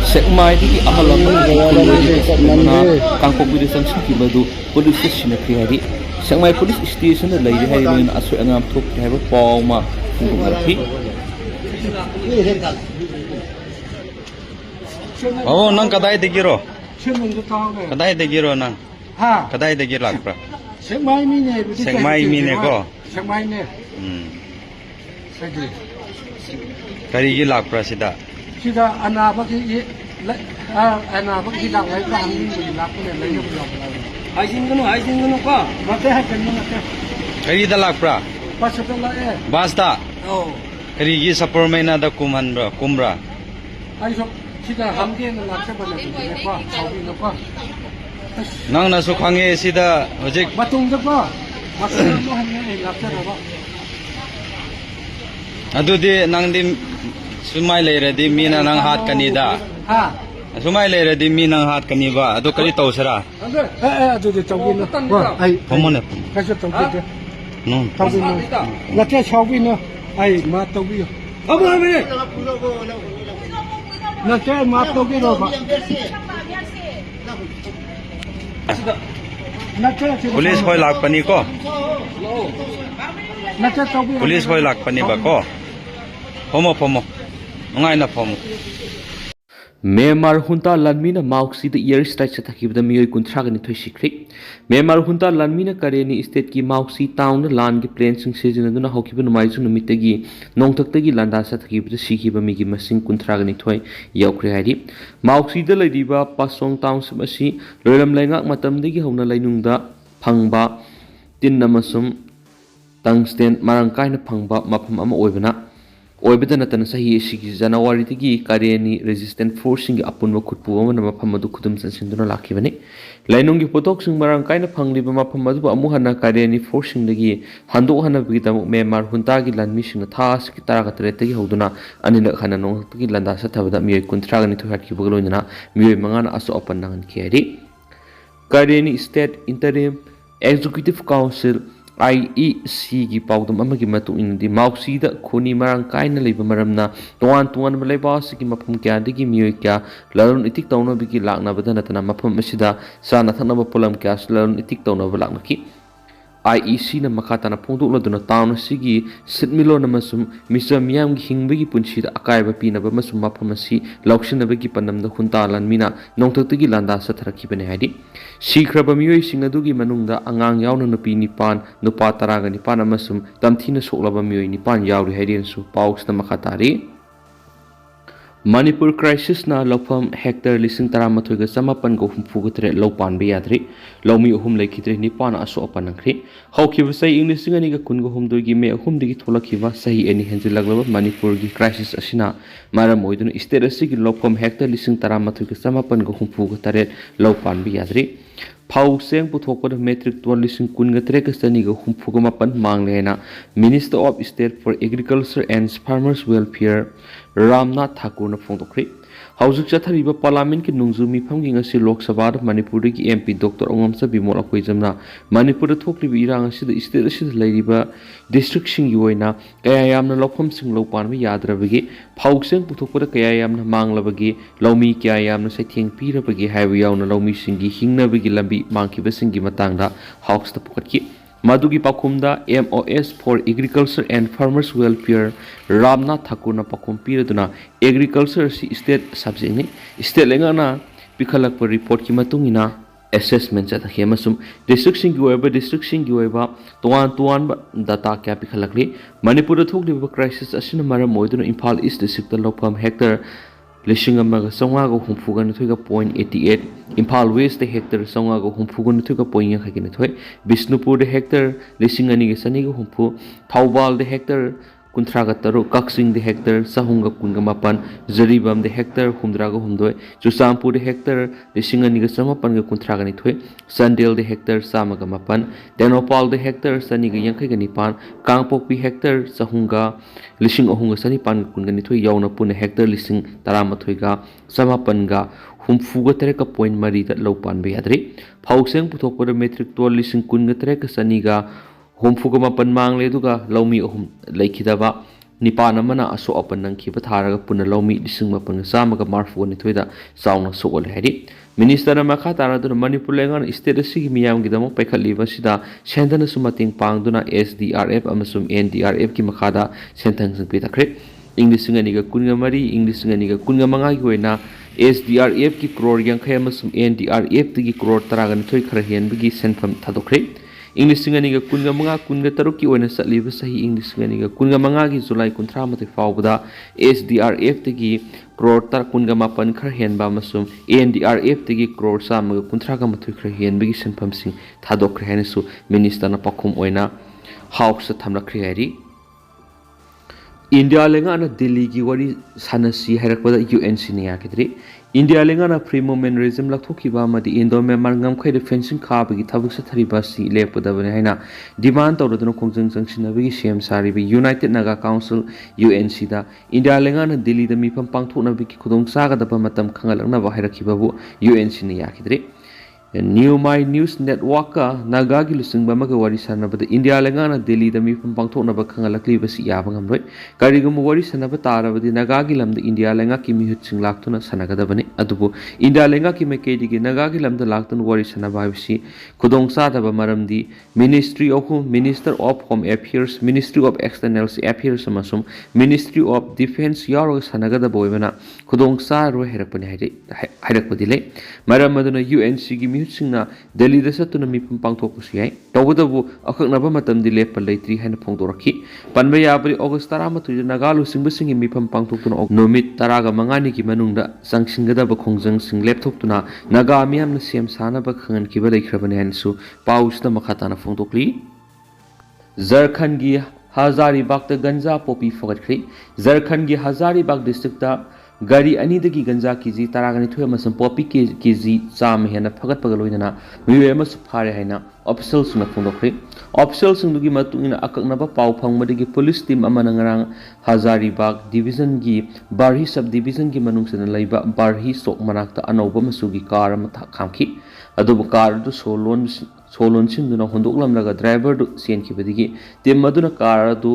Sekmai di ahalam kangkok bida sanction ki badu police station ki hari sekmai police station la lay hari rin asu angam thok ki hai paw ma ki oh nang kadai degiro kadai degiro nang ha kadai degir lakpra sekmai mi ne ko sekmai ne kari gi lakpra sida sida anaba ki anaba ki dak lai ka mi ni lak ne lai yo yo hai jin gnu ko mate ha kan mate kari da lakpra pasata la e basta oh kari gi sapor maina da kuman bra kumra ai so sida hamge na lak sa bana ni ko sawi no ko nang na su khange sida hojik batung da ko matung mo han ne lak sa ba adudi nang dim sumai leire di mina nang hat kanida ha sumai leire di mina hat kaniba adu kali tausara adu de tawin no ai pomone ka so tawin de no tawin no la ke chawin no ai ma tawin abu abu na ke ma tawin no ba na ke police koi lak pani ko na ke tawin police koi lak pani ba ko pomo ngai na pomo Memar hunta lanmina mauksi the year strike sa takib da miyoy kuntra gani thoy sikri Memar hunta lanmina kareni state ki mauksi town lan gi plan sing season na hokibu no maisu no mitagi nongtak tagi landa sa takib da sikiba mi gi masing kuntra gani thoy yaukri hari mauksi da laidiba pasong town samasi loilam laingak matam dagi hona lainung da phangba tin namasum tungsten marangkai na phangba mafam ama oibana oibada natana sahi sigi January tigi kareni resistant forcing gi apunwa khutpu amana mafam adu khudum sansinduna lakibani lainung gi potok sing marang kaina phangliba mafam adu amu hana kareni forcing dagi handok hana bi tamu memar hunta gi lanmi sing thas ki tara gatre tagi hoduna anina khana nong tagi landa sa thabada mi kuntra gani thohat ki bogloina mi mangana aso open nangan kheri kareni state interim executive council IEC gi paudam amagi matu indi mausi da khoni marang kaina leiba maramna tuan leiba sigi mafam kya digi mioi kya lalun itik tawna bigi lakna badana tana mafam asida sana thana pulam kya lalun itik tawna balakna ki IEC na makata na pungduk laduna town sigi sitmilo na masum misa miyam gi hingbagi punchi da akaiba pina ba masum mafam asi laukshin na bagi panam da hunta lan mina nongtagi landa sa tharaki bane hadi sikraba mioi singadu gi manungda angang yauna nupi nipan nupa taraga nipan amasum tamthina soklaba mioi nipan yauri hadian su paus na makatari Manipur crisis na lopam hectare lising taramathoy ga samapan go humfu gutre lopan be yadri lomi uhum lekhitre nipan aso apanangri hawkiba sai english ngani ga kun go humdoi gi me uhum digi tholakhiba sahi ani henjilaglaba manipur gi crisis asina maram oidun state asigi lopam hectare lising taramathoy ga samapan go humfu gutre lopan be yadri Pau seng puthokpa metric ton lising kun ga trek stani ga humfu ga mapan manglena Minister of State for Agriculture and Farmers Welfare Ramnath Thakur na phongtokri haujik chathariba parliament ki nungzu mifam gi ngasi lok sabha manipur gi MP Dr Ongamsa Bimol akoijamna manipur thokli bi irang asi da state asi lairiba district sing yoina kaya yamna lokham sing lopan bi yadrabagi phauseng puthokpa kaya yamna manglabagi lomi kaya yamna saitheng pirabagi haibu yauna lomi singi hingnabagi lambi mangkiba singi matangda hawks ta pukatki Madugi Pakumda MOS for Agriculture and Farmers Welfare Ramnath Thakur na pakum piraduna agriculture si state subject ni state lengana pikhalak par report ki matungina assessment cha thakhe masum district sing gi oiba tuan data kya pikhalakli Manipur thokli crisis asina maram moiduna Imphal East district lokam hectare Lishing amaga songa go humfugan thuiga 0.88 Imphal West the hectare songa go humfugan thuiga 0.1 thoi Bisnupur the hectare lishing ani sani go humfu Thaubal the hectare kunthraga taru Kaksing the hectare sahunga kunga mapan Zaribam the hectare humdraga humdoi Chusampur the hectare lishing ani samapan ga kunthraga ni thoi Sandel the hectare samaga mapan Tenopal the hectare sani ga yankai ga nipan Kangpokpi hectare sahunga lishing ohunga sani pan kunga ni thoi yauna puna hectare lishing taramathoiga samapanga humfuga tereka point mari da lopan be yadri phauseng puthokpa metric ton lishing kunga tereka saniga humfuga mapan mangle duga lomi ohum laikhidaba nipan amana aso apan nang khiba tharaga puna lomi lising mapang samaga marfu ni thoida sauna sokol hedi minister na makha taraduna manipur lengan state asigi miyam gidamo paikhaliba sida sendana sumating pangduna SDRF amasum NDRF ki makhada senthang singpi takre english nganiga kunga mari english nganiga kunga manga gi oina SDRF ki crore yankhai amasum NDRF gi crore taragan thoi khara hen bigi senfam thadokre English nganiga kunga manga kunga taruk ki oina satliba sahi English nganiga kunga manga gi July 13 fawbada SDRF gi crore tar kunga mapan khar hen ba masum NDRF gi crore samaga kunthraga mathoi khar hen bigi senfam sing thadokre hanesu minister na pakhum oina house thamlakre hari India lengana Delhi ki wari sanasi hairakpada UNC ni yakidri India lengana free movement regime lakthokiba amadi Indo Myanmar ngamkhai fencing khabagi thabuk sa thariba si lepodabane haina demand tawraduna khongjang jangsinabagi CM saribi United Naga Council UNC da India lengana Delhi da mifam pangthoknabagi khudong sagadaba matam khangalakna ba hairakibabu UNC ni yakidri New My News Network ka Naga gi lusing ba maga wari sanabada India lengana Delhi da mi pangthokna ba khangalakli ba si yaba ngamloi karigum wari sanaba tarabadi Naga gi lamda India lenga ki mi hutsing laktuna sanagadabani adubu India lenga ki mekei digi Naga gi lamda laktun wari sanaba bisi khudong sa da ba maramdi Minister of Home Affairs Ministry of External Affairs amasum Ministry of Defense yaro sanagada boybana khudong sa ro herakpani hairakpadi le maram maduna UNC gi singna Delhi da satuna mi pangthok kusiyai tawdabu akhaknaba matam di lepal leitri haina phongdoraki panba yabri August 13 nagalu singba singi mi pangthok tuna nomit taraga mangani ki manungda sangsinggada ba khongjang sing laptop tuna naga miam na sem sana ba khangan ki ba leikrabane hansu paus da makhatana phongdokli Jharkhand gi Hazaribagh ta ganja popi fogatkri Jharkhand gi Hazaribagh district ta Gari ani dagi ganja kiji taragani thoi amasam popi kiji cham hena phagat pagaloina miwe amas phare haina official suna phondokre official sungdugi matungina akaknaba pau phangmadagi police team amana ngarang Hazaribagh division gi Barhi sub division gi manungsana laiba Barhi sok manakta anoba masugi car ama khamki adubu car du solon sinduna hondoklamlaga driver du senkibadigi team maduna car du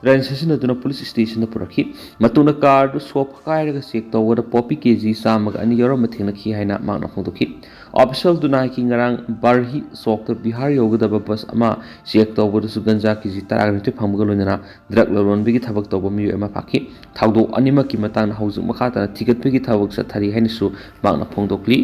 Transition aduna police station na purakhi matuna car du sop kairaga check tawada popi kg samaga ani yoro mathengna khi haina magna phongdokhi official duna ki ngarang Barhi sok ta Bihar yogadaba bus ama check tawada su ganja kg taragni te phangga loinana drug lolon bigi thabak tawba mi ema pakhi thawdo anima ki matang haujuk makhata ticket bigi thabak sa thari haina su magna phongdokli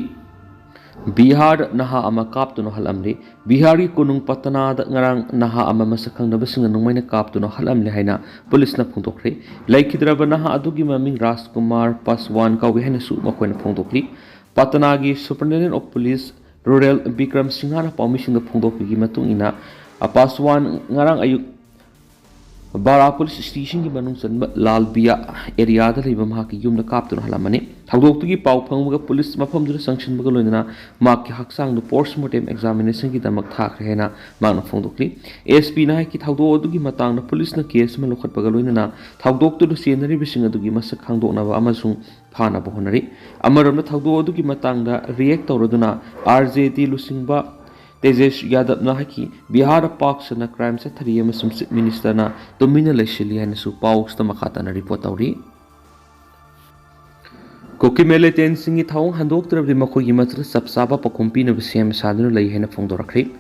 Bihar Naha ama kaptuna halamri Bihari kunung patana da ngarang Naha ama masakang na basinga nungmayna kaptuna halamli haina police na phongdokre laikhidraba Naha adugi maming Rajkumar Paswan kawi haina su makoina phongdokli Patana gi Superintendent of Police Rural Bikram Singhana permission da phongdokgi matungina Paswan ngarang ayuk Bara police station ki manung sanba Lalbia area da leiba mahaki yumna kaptuna halamani thawdoktugi pau phangmuga police mafamdura sanction baga loinana makki haksang du postmortem examination ki damak thakre hena magna phongdokli SP na ki thawdo adugi matang na police na case ma lokhat baga loinana thawdoktu du senari bising adugi masak khangdokna ba amasung phana ba honari amaram na thawdo adugi matang da react tawraduna RJT lusingba Tejesh Yadav Nahaki Bihar Park Sana Crime sa Thariya Masum Minister na Domina Leshili and Su Paus the Makata na report auri Kuki Meliten Singi Tawng Handok Trab de Mako Yimatra Sapsaba Pakumpi na Visiam Sadano Layhena Fongdorakri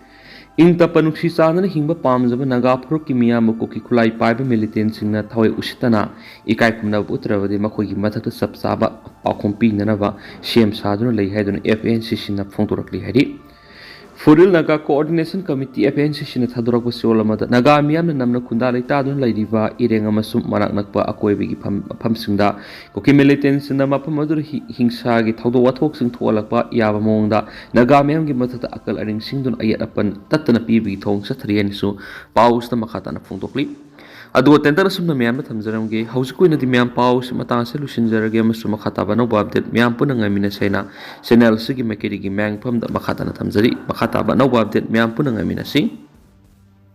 In Tapanuksi Sadana Himba Palms of Nagapro Kimia Mokoki Kulai Pipe Militant Singna Tawe Ushitana Ikai Kumna Utra de Mako Yimatra Sapsaba Pakumpi Nanava Shem Sadano Layhead on FNC Sina Fongdorakli Hedi Furil Naga Coordination Committee FNC Sina Thadorak Solamada Naga Miam Namna Kunda Laitadun Ladiva Irengamasum Manak Nakpa Akoibigi Pamsingda Koki militants in the Mapamadur Hingsagi Taudo Watok Sing Tualakpa Yavamonda Naga Miam Gimata Akal Aring Singdun Ayat upon Tatana Pibi Tong Satrianisu Paus the Makatana Fondokli Adu tentara sumna miyam na thamjaramge hausikoi na di miyam paus matang se lusinjarage amasum makhataba no update miyam puna ngamina saina channel sigi mekeri gi mang pham da makhata na thamjari makhataba no update miyam puna ngamina si